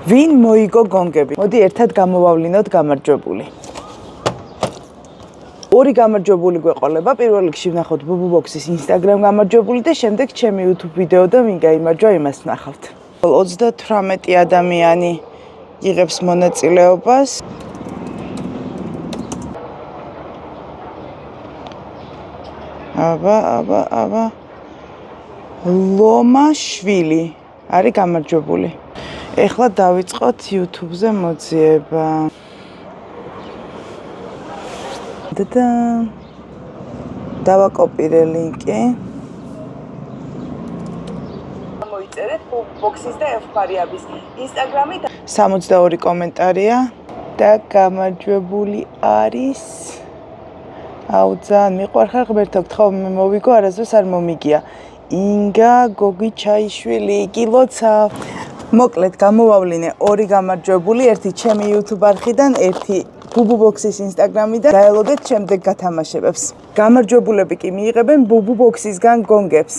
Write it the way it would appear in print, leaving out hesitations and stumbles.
ვინ მოიგო გონგები? მოდი ერთად გამოვავლინოთ გამარჯვებული. ორი გამარჯვებული გვეყოლება. პირველ რიგში ვნახოთ BubuBox-ის Instagram გამარჯვებული და შემდეგ ჩემი YouTube ვიდეო და ვინ გაიმარჯვა იმას ვნახავთ. 38 ადამიანი იღებს მონაწილეობას. აბა ლომაშვილი არის გამარჯვებული. ეხლა დავიწყოთ YouTube-ზე მოძიება. დავაკოპირე ლინკი. მოიწერეთ BubuBox-ის და F-ფარიაბის Instagram-ი. 62 კომენტარია და გამარჯვებული არის. აუ ძალიან მიყვარხარ ღმერთო, გთხოვ მე მოვიგო, არასდროს არ მომიგია. ინგა გოგიჩაიშვილი, კილოცა. მოკლედ გამოვავლინე ორი გამარჯვებული, ერთი ჩემი YouTube არხიდან, ერთი BubuBox-ის Instagram-იდან. დაელოდეთ შემდეგ გათამაშებებს. გამარჯვებულები კი მიიღებენ BubuBox-ისგან გონგებს.